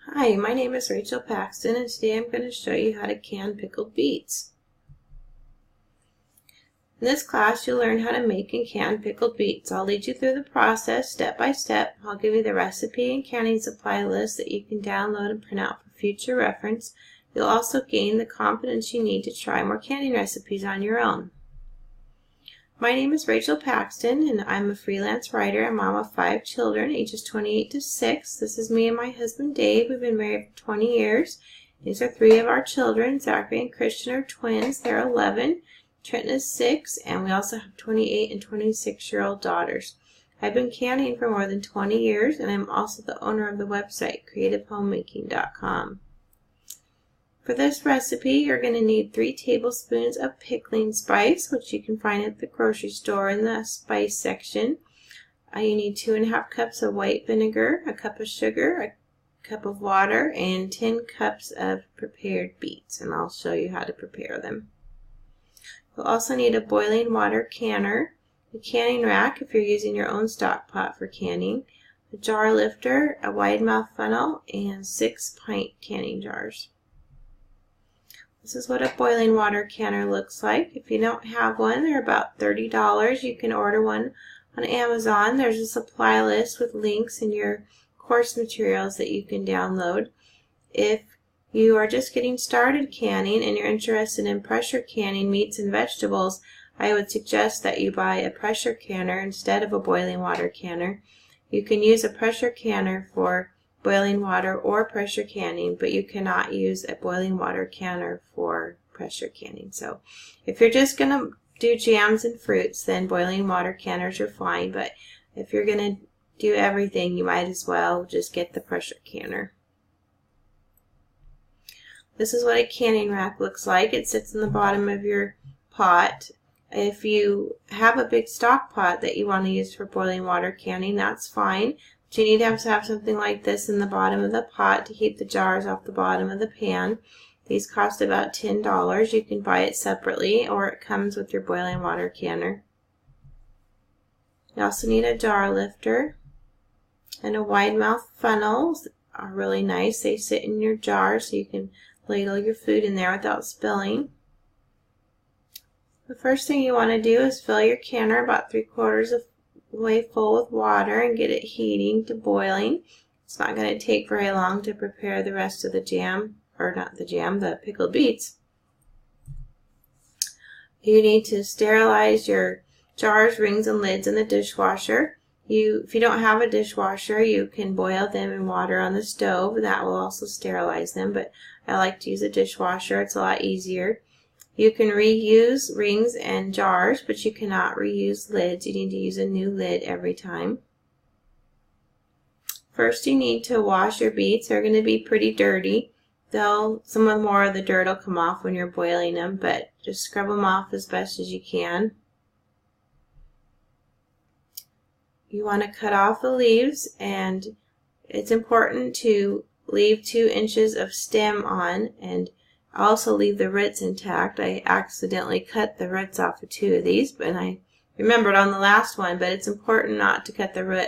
Hi, my name is Rachel Paxton, and today I'm going to show you how to can pickled beets. In this class, you'll learn how to make and can pickled beets. I'll lead you through the process step by step. I'll give you the recipe and canning supply list that you can download and print out for future reference. You'll also gain the confidence you need to try more canning recipes on your own. My name is Rachel Paxton, and I'm a freelance writer and mom of 5 children, ages 28 to 6. This is me and my husband Dave. We've been married for 20 years. These are 3 of our children. Zachary and Christian are twins. They're 11. Trenton is 6, and we also have 28 and 26-year-old daughters. I've been canning for more than 20 years, and I'm also the owner of the website, creativehomemaking.com. For this recipe, you're going to need 3 tablespoons of pickling spice, which you can find at the grocery store in the spice section. You need 2½ cups of white vinegar, a cup of sugar, a cup of water, and 10 cups of prepared beets, and I'll show you how to prepare them. You'll also need a boiling water canner, a canning rack if you're using your own stock pot for canning, a jar lifter, a wide mouth funnel, and 6 pint canning jars. This is what a boiling water canner looks like. If you don't have one, they're about $30. You can order one on Amazon. There's a supply list with links in your course materials that you can download. If you are just getting started canning and you're interested in pressure canning meats and vegetables, I would suggest that you buy a pressure canner instead of a boiling water canner. You can use a pressure canner for boiling water or pressure canning, but you cannot use a boiling water canner for pressure canning. So if you're just going to do jams and fruits, then boiling water canners are fine, but if you're going to do everything, you might as well just get the pressure canner. This is what a canning rack looks like. It sits in the bottom of your pot. If you have a big stock pot that you want to use for boiling water canning, that's fine. But you need to have something like this in the bottom of the pot to keep the jars off the bottom of the pan. These cost about $10. You can buy it separately, or it comes with your boiling water canner. You also need a jar lifter and a wide mouth funnel. Are really nice. They sit in your jar so you can ladle your food in there without spilling. The first thing you want to do is fill your canner about 3/4 of the way full with water and get it heating to boiling. It's not going to take very long to prepare the rest of the jam, or not the jam, the pickled beets. You need to sterilize your jars, rings, and lids in the dishwasher. If you don't have a dishwasher, you can boil them in water on the stove. That will also sterilize them, but I like to use a dishwasher. It's a lot easier. You can reuse rings and jars, but you cannot reuse lids. You need to use a new lid every time. First, you need to wash your beets. They're going to be pretty dirty. Some more of the dirt will come off when you're boiling them, but just scrub them off as best as you can. You want to cut off the leaves, and it's important to leave 2 inches of stem on, and also leave the roots intact. I accidentally cut the roots off of 2 of these, and I remembered on the last one, but it's important not to cut the root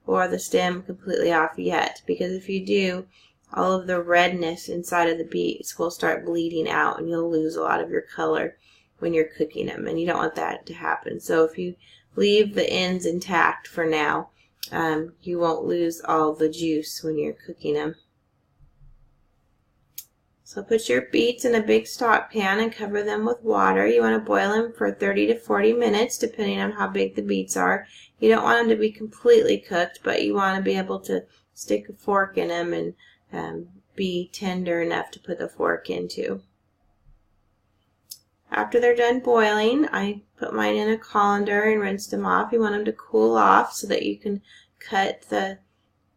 or the stem completely off yet, because if you do, all of the redness inside of the beets will start bleeding out and you'll lose a lot of your color when you're cooking them, and you don't want that to happen. So if you leave the ends intact for now, you won't lose all the juice when you're cooking them. So put your beets in a big stock pan and cover them with water. You want to boil them for 30 to 40 minutes, depending on how big the beets are. You don't want them to be completely cooked, but you want to be able to stick a fork in them and be tender enough to put the fork into. After they're done boiling, I put mine in a colander and rinsed them off. You want them to cool off so that you can cut the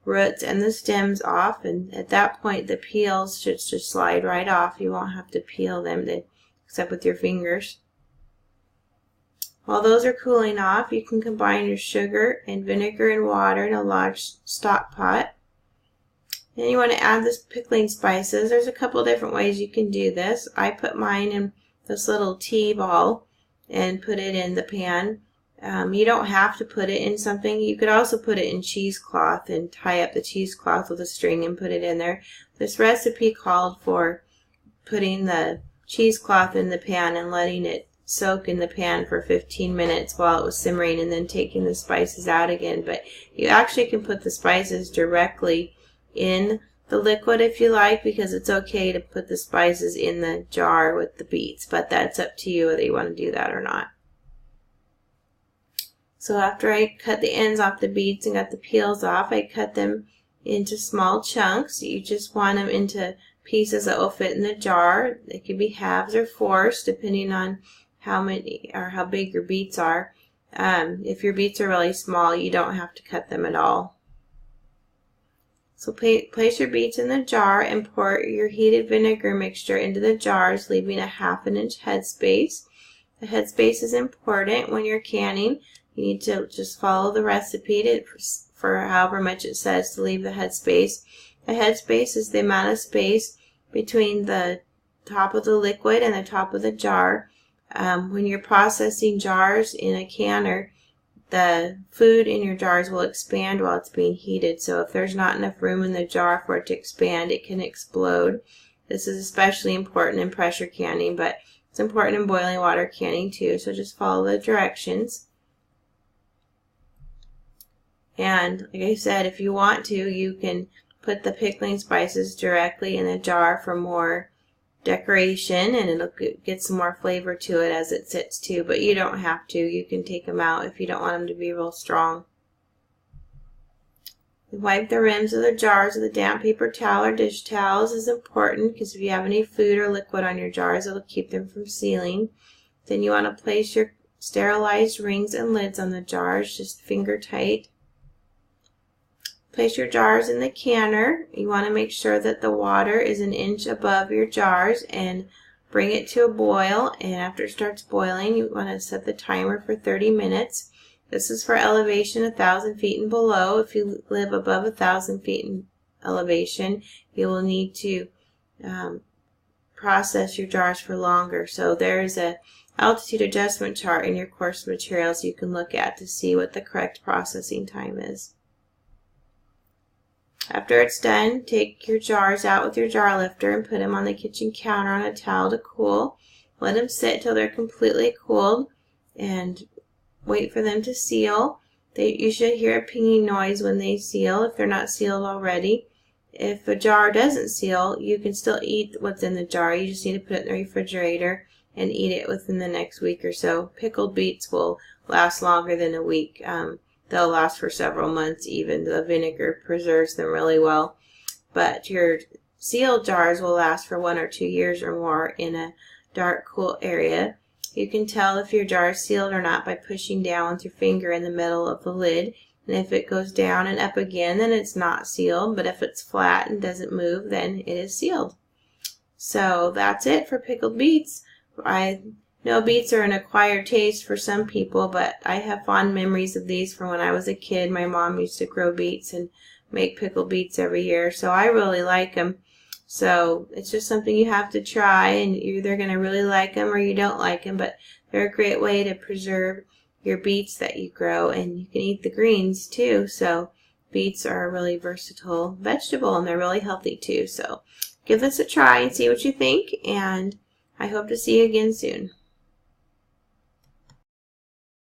roots and the stems off, and at that point the peels should just slide right off. You won't have to peel them except with your fingers. While those are cooling off, you can combine your sugar and vinegar and water in a large stock pot. Then you want to add the pickling spices. There's a couple different ways you can do this. I put mine in this little tea ball and put it in the pan. You don't have to put it in something. You could also put it in cheesecloth and tie up the cheesecloth with a string and put it in there. This recipe called for putting the cheesecloth in the pan and letting it soak in the pan for 15 minutes while it was simmering and then taking the spices out again. But you actually can put the spices directly in the liquid if you like, because it's okay to put the spices in the jar with the beets, but that's up to you whether you want to do that or not. So after I cut the ends off the beets and got the peels off, I cut them into small chunks. You just want them into pieces that will fit in the jar. They could be halves or fourths depending on how many or how big your beets are. If your beets are really small, you don't have to cut them at all. So place your beets in the jar and pour your heated vinegar mixture into the jars, leaving a 1/2 inch headspace. The headspace is important when you're canning. You need to just follow the recipe for however much it says to leave the headspace. The headspace is the amount of space between the top of the liquid and the top of the jar. When you're processing jars in a canner, the food in your jars will expand while it's being heated. So if there's not enough room in the jar for it to expand, it can explode. This is especially important in pressure canning, but it's important in boiling water canning too. So just follow the directions. And like I said, if you want to, you can put the pickling spices directly in the jar for more decoration, and it'll get some more flavor to it as it sits too, but you don't have to. You can take them out if you don't want them to be real strong. Wipe the rims of the jars with a damp paper towel or dish towels is important, because if you have any food or liquid on your jars, it'll keep them from sealing. Then you want to place your sterilized rings and lids on the jars, just finger tight. Place your jars in the canner. You want to make sure that the water is 1 inch above your jars and bring it to a boil. And after it starts boiling, you want to set the timer for 30 minutes. This is for elevation 1,000 feet and below. If you live above 1,000 feet in elevation, you will need to process your jars for longer. So there's a altitude adjustment chart in your course materials you can look at to see what the correct processing time is. After it's done, take your jars out with your jar lifter and put them on the kitchen counter on a towel to cool. Let them sit till they're completely cooled and wait for them to seal. You should hear a pinging noise when they seal if they're not sealed already. If a jar doesn't seal, you can still eat what's in the jar. You just need to put it in the refrigerator and eat it within the next week or so. Pickled beets will last longer than a week. They'll last for several months even. The vinegar preserves them really well. But your sealed jars will last for 1 or 2 years or more in a dark, cool area. You can tell if your jar is sealed or not by pushing down with your finger in the middle of the lid. And if it goes down and up again, then it's not sealed. But if it's flat and doesn't move, then it is sealed. So that's it for pickled beets. I know beets are an acquired taste for some people, but I have fond memories of these from when I was a kid. My mom used to grow beets and make pickled beets every year, so I really like them. So it's just something you have to try, and you're either going to really like them or you don't like them, but they're a great way to preserve your beets that you grow, and you can eat the greens too. So beets are a really versatile vegetable, and they're really healthy too. So give this a try and see what you think, and I hope to see you again soon.